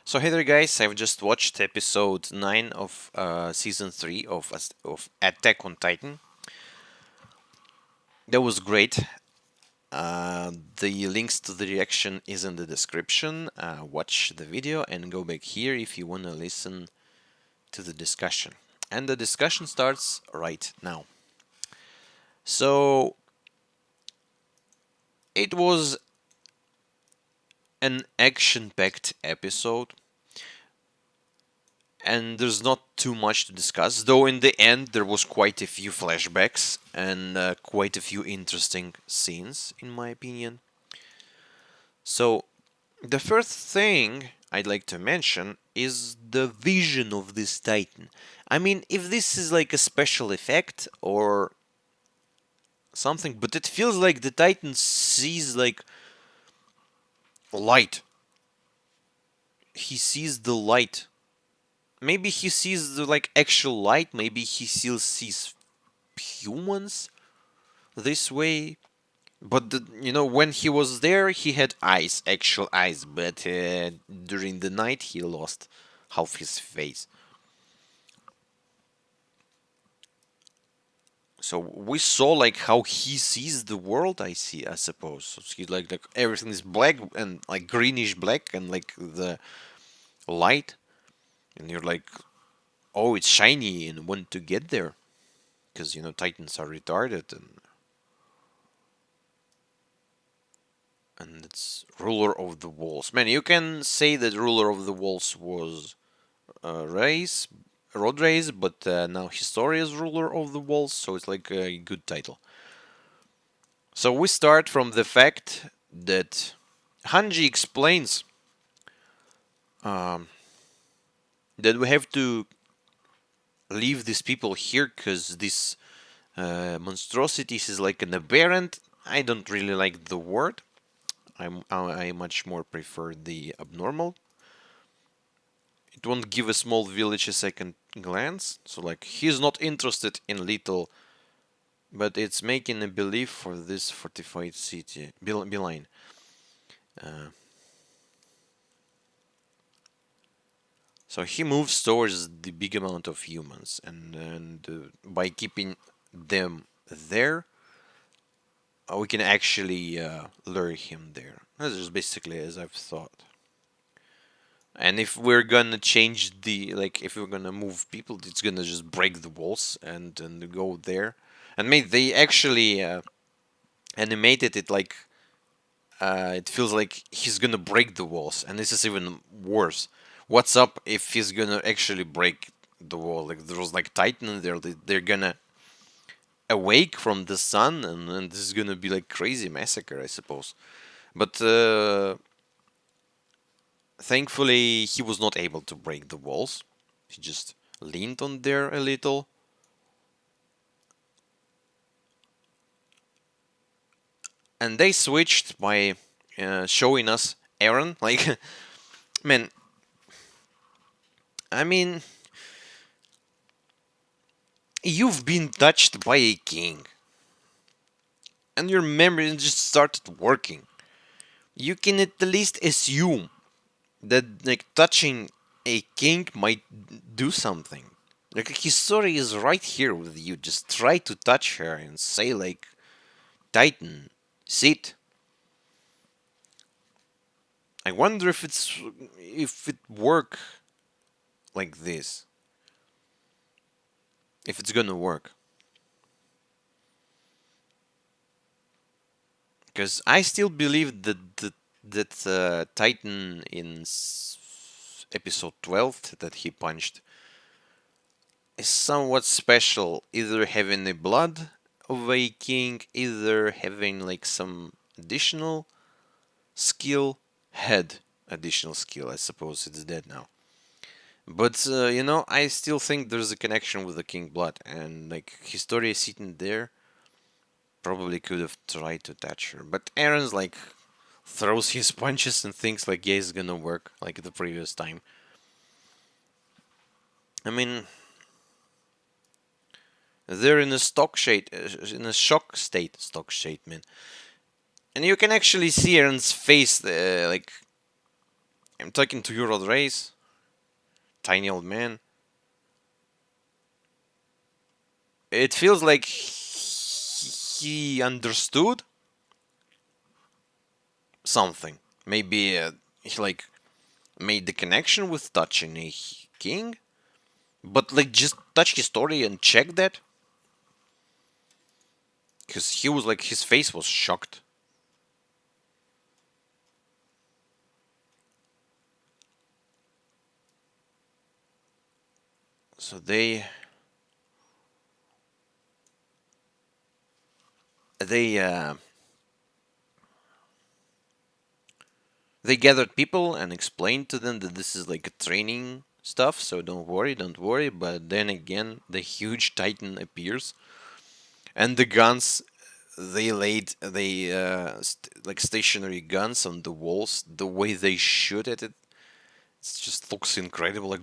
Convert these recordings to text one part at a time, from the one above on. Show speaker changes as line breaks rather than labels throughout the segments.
So hey there guys, I've just watched episode 9 of season 3 of Attack on Titan. That was great. The links to the reaction is in the description. Watch the video and go back here if you want to listen to the discussion. And the discussion starts right now. So it was an action-packed episode. And there's not too much to discuss, though in the end there was quite a few flashbacks and quite a few interesting scenes, in my opinion. So, the first thing I'd like to mention is the vision of this Titan. I mean, if this is like a special effect or something, but it feels like the Titan sees like light. He sees the light. Maybe he sees the like actual light, maybe he still sees humans this way. But when he was there, he had eyes, actual eyes. But during the night, he lost half his face. So we saw like how he sees the world. I suppose. So he's like everything is black and like greenish black and like the light, and you're like, oh, it's shiny and want to get there because Titans are retarded and it's ruler of the walls. Man, you can say that ruler of the walls was race, road race, but now Historia is ruler of the walls, so it's like a good title. So we start from the fact that Hanji explains um, that we have to leave these people here because this monstrosities is like an aberrant. I don't really like the word. I much more prefer the abnormal. It won't give a small village a second glance. So like he's not interested in little, but it's making a belief for this fortified city. Beeline. Uh, so he moves towards the big amount of humans, and by keeping them there, we can actually lure him there. That's just basically as I've thought. And if we're gonna change if we're gonna move people, it's gonna just break the walls and go there. And maybe they actually animated it like it feels like he's gonna break the walls, and this is even worse. What's up if he's gonna actually break the wall? Like there was like Titan there, they're gonna awake from the sun, and this is gonna be like crazy massacre, I suppose. But thankfully, he was not able to break the walls. He just leaned on there a little. And they switched by showing us Aaron. Like, man, I mean, you've been touched by a king, and your memory just started working. You can at least assume that, like, touching a king might do something. Like, his story is right here with you. Just try to touch her and say, like, Titan, sit. I wonder if it work like this. If it's gonna work. Because I still believe that Titan in episode 12 that he punched is somewhat special. Either having the blood of a king, either having like some additional skill, had additional skill. I suppose it's dead now. But I still think there's a connection with the King Blood, and like Historia sitting there probably could have tried to touch her. But Aaron's like throws his punches and thinks like yeah, it's gonna work like the previous time. I mean, they're in a shock state, stock shade, man. And you can actually see Aaron's face, like I'm talking to your old race, tiny old man. It feels like he understood something. Maybe he like made the connection with touching a king, but like just touch his story and check that, because he was like his face was shocked. So they they gathered people and explained to them that this is like a training stuff, so don't worry, don't worry. But then again, the huge titan appears, and the guns like stationary guns on the walls. The way they shoot at it, it just looks incredible, like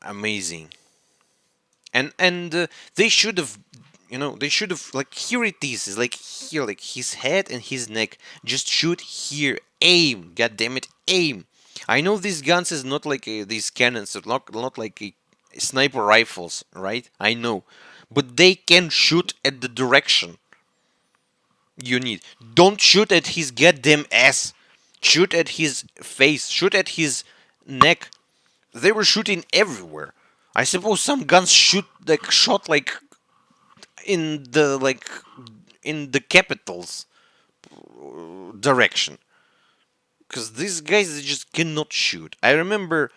amazing. And they should have, they should have like here it is like here, like his head and his neck. Just shoot here, aim. God damn it, aim. I know these guns is not like these cannons, are not like sniper rifles, right? I know, but they can shoot at the direction you need. Don't shoot at his goddamn ass. Shoot at his face. Shoot at his neck. They were shooting everywhere. I suppose some guns shoot like shot like in the like in the capital's direction, because these guys they just cannot shoot. I remember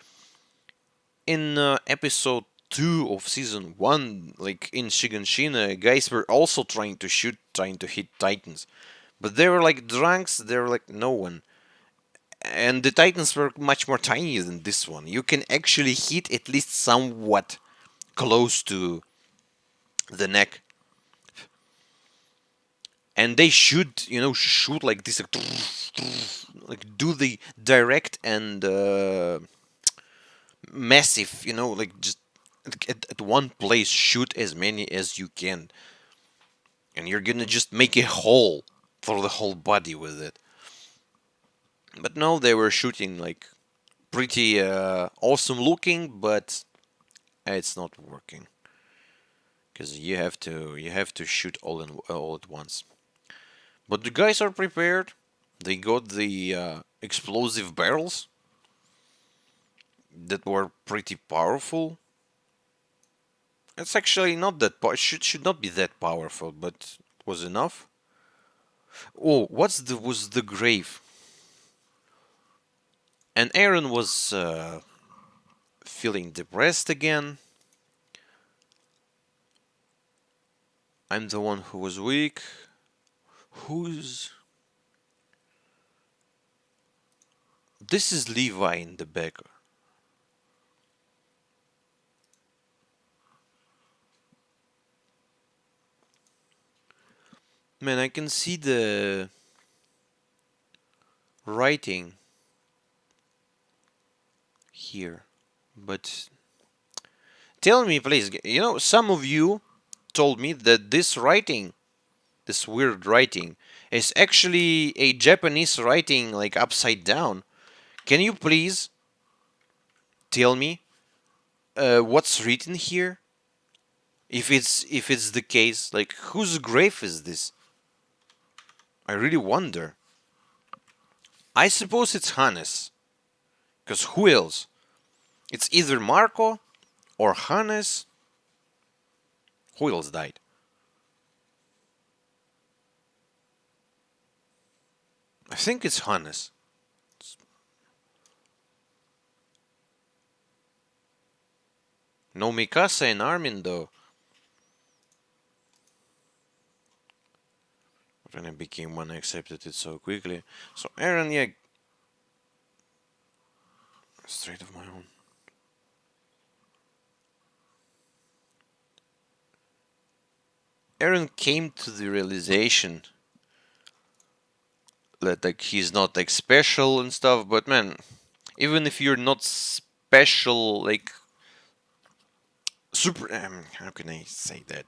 in episode 2 of season 1, like in Shiganshina, guys were also trying to shoot, trying to hit titans, but they were like drunks. They were like no one, and the titans were much more tiny than this one. You can actually hit at least somewhat close to the neck, and they should, shoot like this, like do the direct and massive, like just at one place shoot as many as you can, and you're gonna just make a hole for the whole body with it. But no, they were shooting like pretty awesome looking, but it's not working, because you have to shoot all at once. But the guys are prepared. They got the explosive barrels that were pretty powerful. It's actually not that should not be that powerful, but it was enough. Oh, was the grave? And Aaron was feeling depressed again. I'm the one who was weak. Who's this? Is Levi in the back? Man, I can see the writing here, but tell me, please. Some of you told me that this writing, this weird writing, is actually a Japanese writing, like upside down. Can you please tell me what's written here? If it's the case, like whose grave is this? I really wonder. I suppose it's Hannes, because who else? It's either Marco or Hannes. Who else died? I think it's Hannes. No Mikasa and Armin though. When I became one, I accepted it so quickly. So Aaron, yeah, straight of my own. Aaron came to the realization that like he's not like special and stuff, but man, even if you're not special, like super, how can I say that?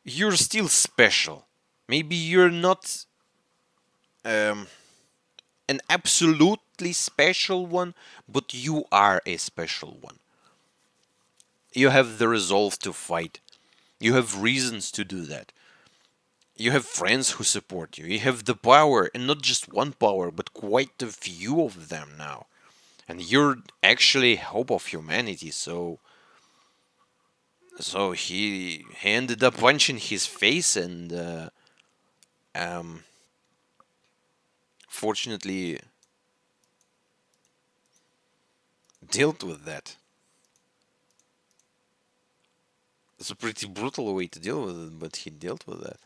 You're still special. Maybe you're not um an absolutely special one, but you are a special one. You have the resolve to fight. You have reasons to do that. You have friends who support you. You have the power, and not just one power, but quite a few of them now. And you're actually hope of humanity. So he ended up punching his face, and um, fortunately dealt with that. It's a pretty brutal way to deal with it, but he dealt with that.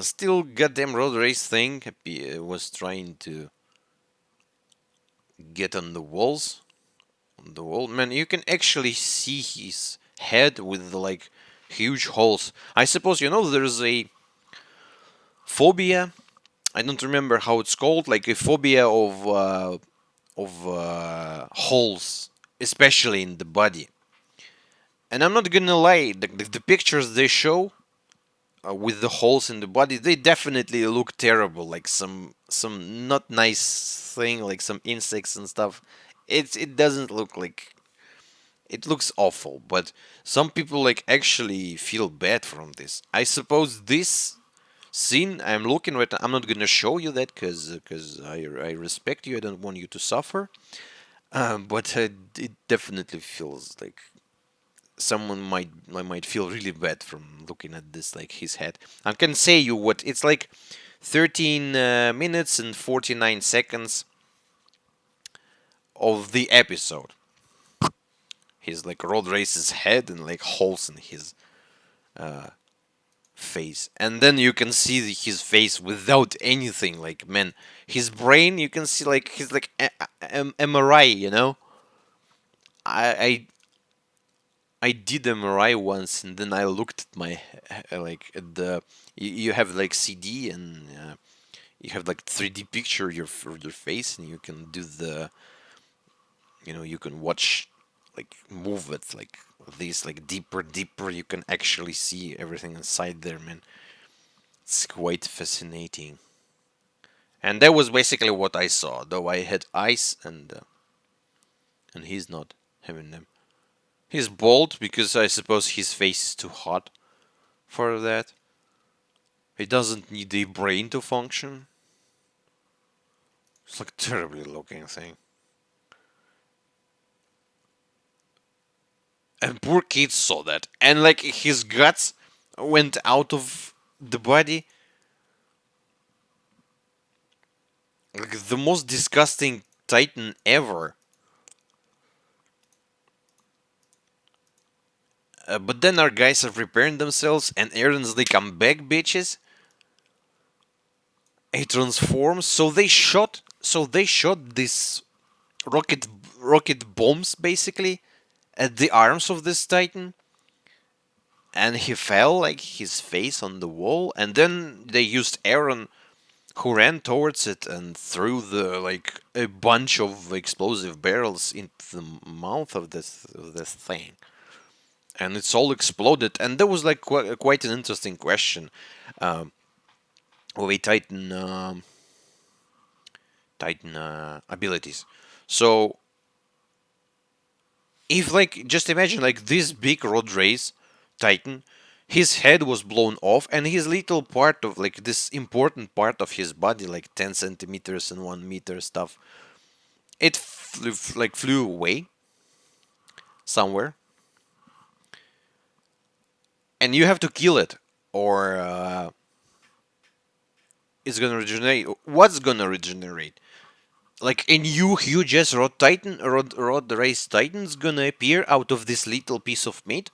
Still, goddamn road race thing. Was trying to get on the walls. On the wall, man, you can actually see his head with like huge holes. I suppose you know there's a phobia. I don't remember how it's called. Like a phobia of holes, especially in the body. And I'm not gonna lie, the pictures they show with the holes in the body, they definitely look terrible. Like some not nice thing, like some insects and stuff. It doesn't look like it looks awful. But some people like actually feel bad from this. I suppose this scene I'm looking at. I'm not gonna show you that because I respect you. I don't want you to suffer. But it definitely feels like someone might feel really bad from looking at this, like his head. I can say you what it's like 13 minutes and 49 seconds of the episode. His like road race's head and like holes in his face, and then you can see his face without anything. Like man, his brain you can see like he's like MRI. You know, I I did MRI once, and then I looked at my like at the you have like CD and you have like 3D picture your face, and you can do the you can watch like move it like this like deeper. You can actually see everything inside there, man. It's quite fascinating. And that was basically what I saw. Though I had eyes, and he's not having them. He's bald because I suppose his face is too hot for that. He doesn't need a brain to function. It's like a terribly looking thing. And poor kid saw that. And like his guts went out of the body. Like the most disgusting Titan ever. But then our guys are preparing themselves, and Aaron's they come back, bitches. He transforms. So they shot this rocket rocket bombs basically at the arms of this Titan, and he fell like his face on the wall. And then they used Aaron, who ran towards it and threw the like a bunch of explosive barrels into the mouth of this thing, and it's all exploded. And there was like quite an interesting question um, of a Titan abilities. So if like just imagine like this big road race Titan, his head was blown off, and his little part of like this important part of his body, like 10 centimeters and 1 meter stuff, it flew away somewhere, and you have to kill it, or it's gonna regenerate. What's gonna regenerate? Like a new huge ass road race Titan's gonna appear out of this little piece of meat?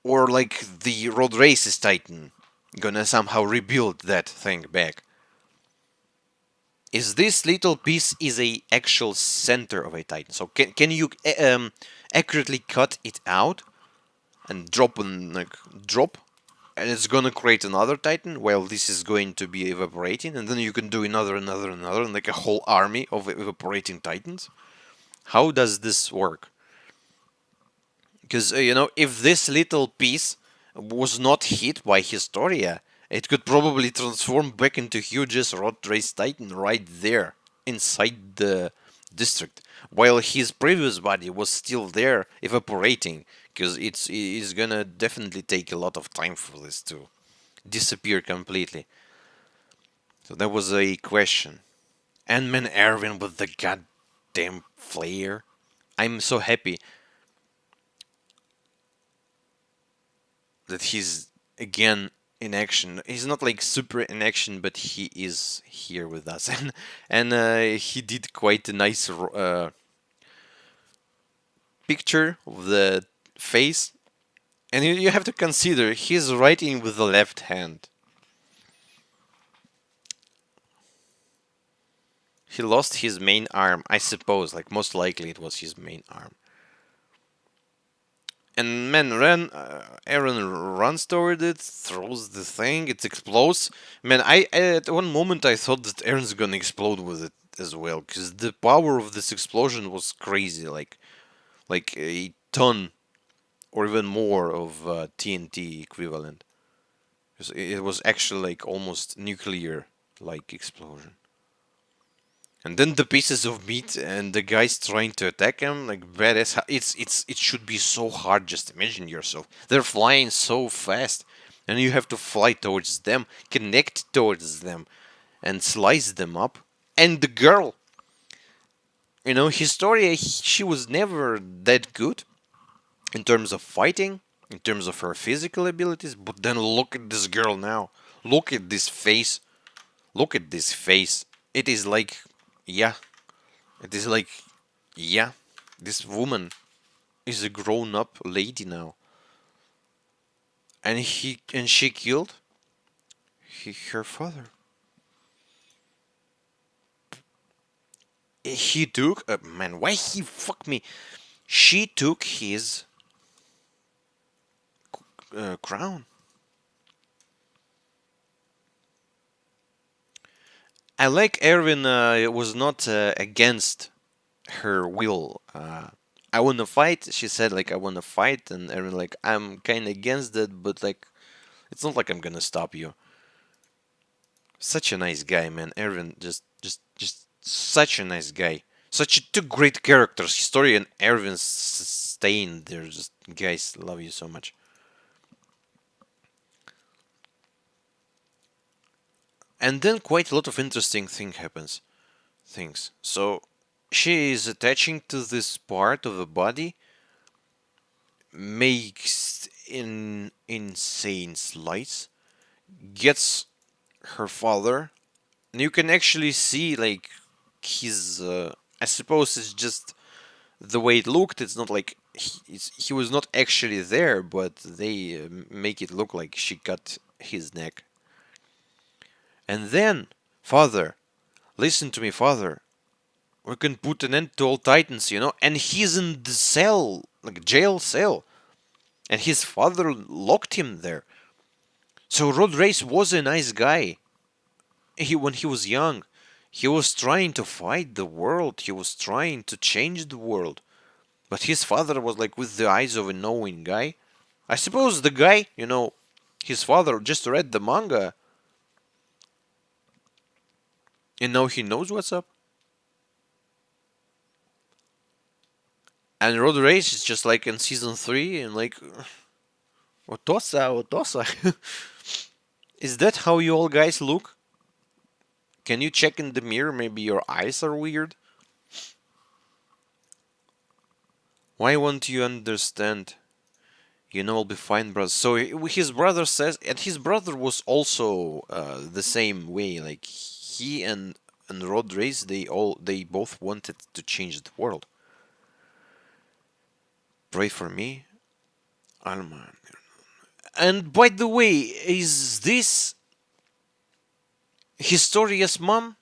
Or like the road races Titan gonna somehow rebuild that thing back? Is this little piece is a actual center of a Titan? So can you accurately cut it out and drop, and it's gonna create another Titan while this is going to be evaporating, and then you can do another, and like a whole army of evaporating Titans? How does this work? Because if this little piece was not hit by Historia, it could probably transform back into huge Rod Race Titan right there inside the district, while his previous body was still there, evaporating, because it's gonna definitely take a lot of time for this to disappear completely. So that was a question. Ant-Man Erwin with the goddamn flare. I'm so happy that he's again in action. He's not like super in action, but he is here with us, and he did quite a nice picture of the face. And you have to consider he's writing with the left hand. He lost his main arm, I suppose. Like most likely, it was his main arm. And man, Aaron runs toward it, throws the thing, it explodes. Man, I at one moment I thought that Aaron's gonna explode with it as well, because the power of this explosion was crazy, like a ton or even more of TNT equivalent. It was actually like almost nuclear like explosion. And then the pieces of meat and the guys trying to attack him, like badass. It should be so hard. Just imagine yourself. They're flying so fast, and you have to fly towards them, connect towards them, and slice them up. And the girl, Historia, she was never that good in terms of fighting, in terms of her physical abilities. But then look at this girl now. Look at this face. Look at this face. It is like, yeah, it is like, yeah, this woman is a grown-up lady now, and she killed her father. He took, man, why he fuck me? She took his crown. I like Erwin was not against her will. I want to fight. She said like I want to fight, and Erwin like I'm kind of against it, but like it's not like I'm gonna stop you. Such a nice guy, man. Erwin, just such a nice guy. Such two great characters. History and Erwin staying there. Just guys, love you so much. And then quite a lot of interesting things. So she is attaching to this part of the body, makes insane slice, gets her father. And you can actually see like his. I suppose it's just the way it looked. It's not like he was not actually there, but they make it look like she cut his neck. And then, father, listen to me, father. We can put an end to all titans, And he's in the cell, like jail cell, and his father locked him there. So Rod Race was a nice guy. When he was young, he was trying to fight the world. He was trying to change the world. But his father was like with the eyes of a knowing guy. I suppose the guy, his father just read the manga and now he knows what's up. And Road Race is just like in season 3 and like, Otosa, Otosa. Is that how you all guys look? Can you check in the mirror? Maybe your eyes are weird? Why won't you understand? I'll be fine, brother. So his brother says, and his brother was also the same way. Like he and Rod Race, they both wanted to change the world. Pray for me, Alma. And by the way, is this Historia's mom,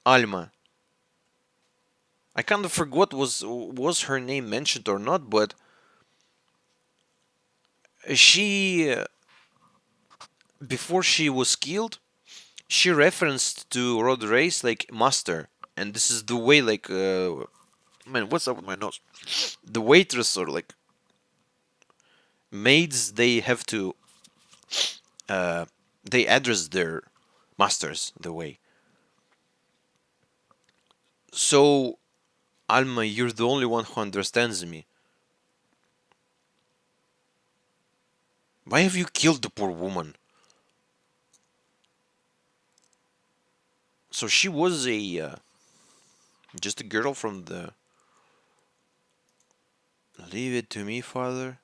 Alma? I kind of forgot was her name mentioned or not, but she before she was killed, she referenced to Rod Race like master, and this is the way like man, what's up with my nose? The waitress or like Maids, they have to uh, they address their masters the way. So, Alma, you're the only one who understands me. Why have you killed the poor woman? So she was a just a girl from the. Leave it to me, father.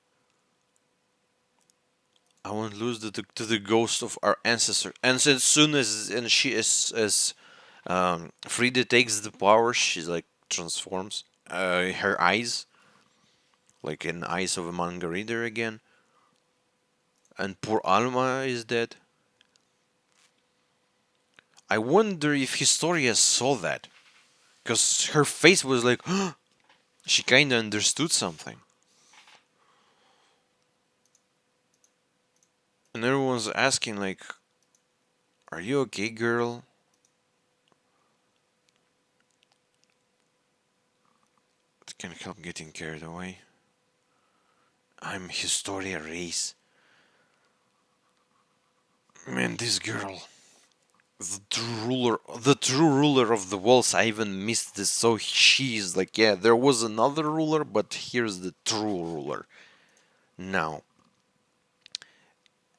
I won't lose to the ghost of our ancestor. And so as soon as and she is as Frida takes the power, she's like transforms. Her eyes, like in eyes of a manga reader again. And poor Alma is dead. I wonder if Historia saw that, because her face was like, she kind of understood something. And everyone's asking like, "Are you okay, girl?" It can't help getting carried away. I'm Historia Race. Man, this girl, the true ruler of the walls. I even missed this. So she's like, yeah, there was another ruler, but here's the true ruler now.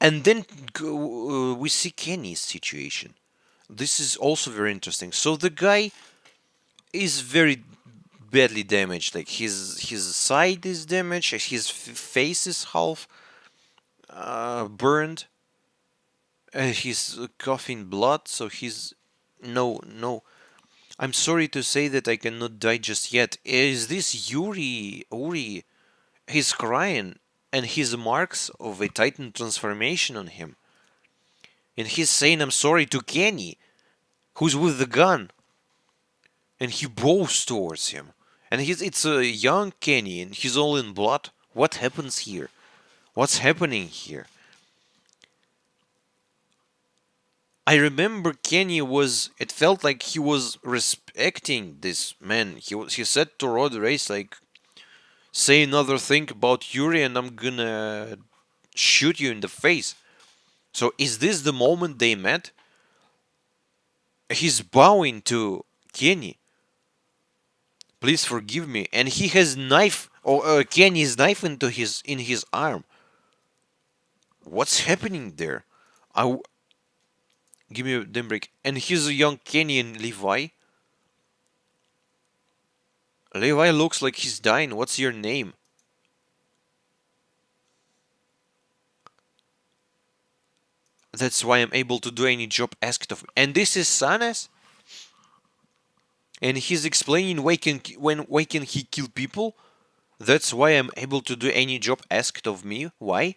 And then we see Kenny's situation. This is also very interesting. So the guy is very badly damaged. Like his side is damaged. His face is half burned. He's coughing blood. So he's no. I'm sorry to say that I cannot die just yet. Is this Uri? He's crying, and his marks of a Titan transformation on him. And he's saying, "I'm sorry" to Kenny, who's with the gun, and he bows towards him. And it's a young Kenny, and he's all in blood. What happens here? What's happening here? I remember Kenny was. It felt like he was respecting this man. He said to Rod Race like, "Say another thing about Yuri, and I'm gonna shoot you in the face." So is this the moment they met? He's bowing to Kenny. Please forgive me, and he has knife or Kenny's knife in his arm. What's happening there? Give me a damn break. And he's a young Kenny and Levi. Levi looks like he's dying. What's your name? That's why I'm able to do any job asked of me. And this is Sanas? And he's explaining why can he kill people? That's why I'm able to do any job asked of me. Why?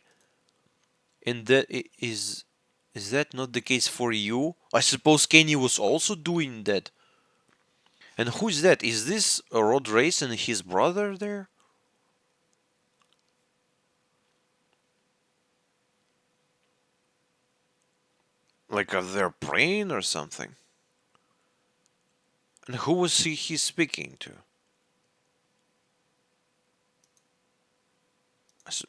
And is that not the case for you? I suppose Kenny was also doing that. And who's that? Is this Rod Race and his brother there? Like they're praying or something? And who was he speaking to?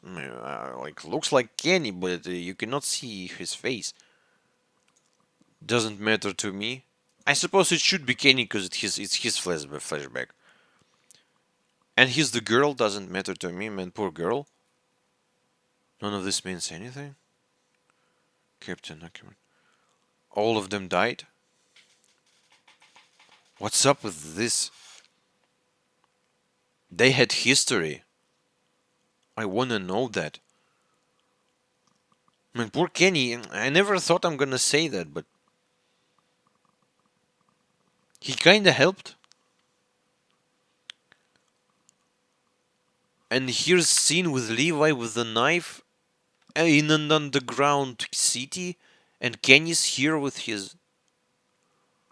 Like looks like Kenny, but you cannot see his face. Doesn't matter to me. I suppose it should be Kenny because it's his flashback. And he's the girl. Doesn't matter to me, man. Poor girl. None of this means anything. Captain Ackerman. All of them died. What's up with this? They had history. I wanna know that. I mean, poor Kenny. I never thought I'm gonna say that, but he kinda helped. And here's scene with Levi with the knife in an underground city, and Kenny's here with his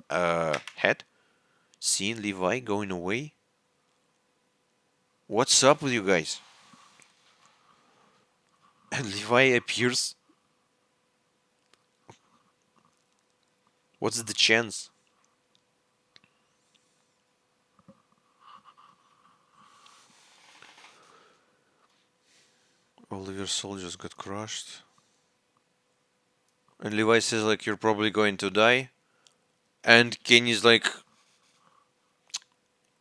hat. Seeing Levi going away. What's up with you guys? And Levi appears. What's the chance? All of Your soul just got crushed. And Levi says like you're probably going to die. And Kenny's like,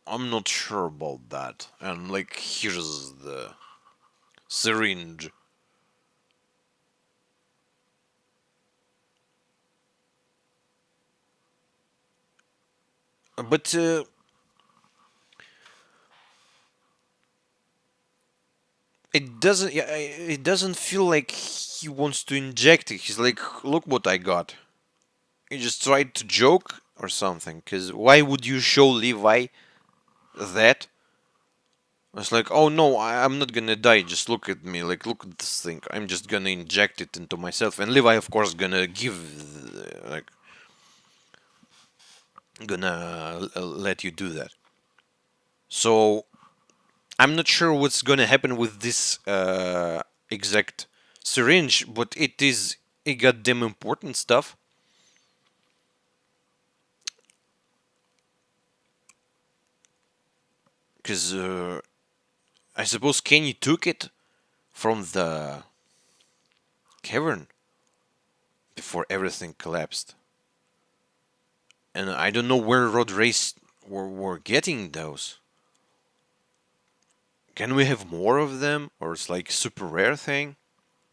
I'm not sure about that. And like here's the syringe. But it doesn't feel like he wants to inject it. He's like, look what I got. He just tried to joke or something. Cause why would you show Levi that? It's like, oh no, I'm not gonna die. Just look at me. Like, look at this thing. I'm just gonna inject it into myself. And Levi, of course, gonna like, gonna let you do that. So I'm not sure what's gonna happen with this exact syringe, but it is a goddamn important stuff. Because I suppose Kenny took it from the cavern before everything collapsed. And I don't know where Road Race were getting those. Can we have more of them? Or it's like super rare thing?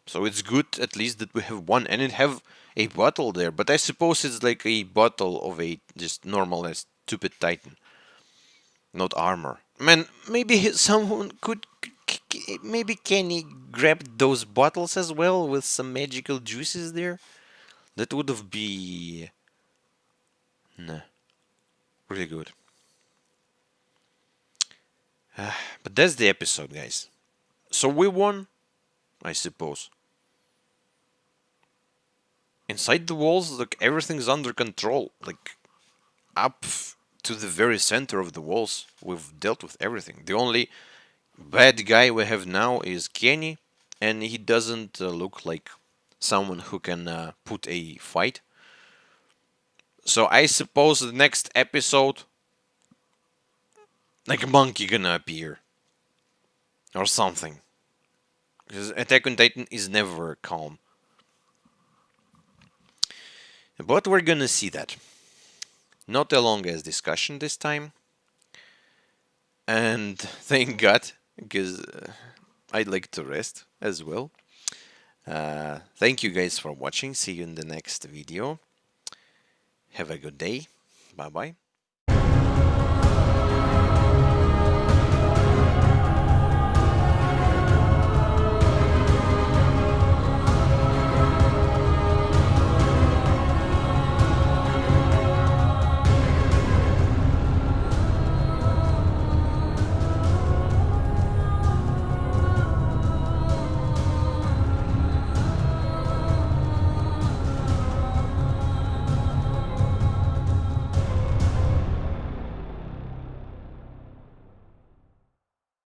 So it's good at least that we have one and it have a bottle there. But I suppose it's like a bottle of a just normal stupid Titan. Not armor. Man, maybe someone could... Maybe Kenny grabbed those bottles as well with some magical juices there? That would have been... Nah, really good. But that's the episode, guys. So we won, I suppose. Inside the walls, like everything's under control. Like up to the very center of the walls, we've dealt with everything. The only bad guy we have now is Kenny, and he doesn't look like someone who can put a fight. So I suppose the next episode, like a monkey gonna appear or something. Because Attack on Titan is never calm. But we're gonna see that. Not a long as discussion this time. And thank God, because I'd like to rest as well. Thank you guys for watching. See you in the next video. Have a good day. Bye bye.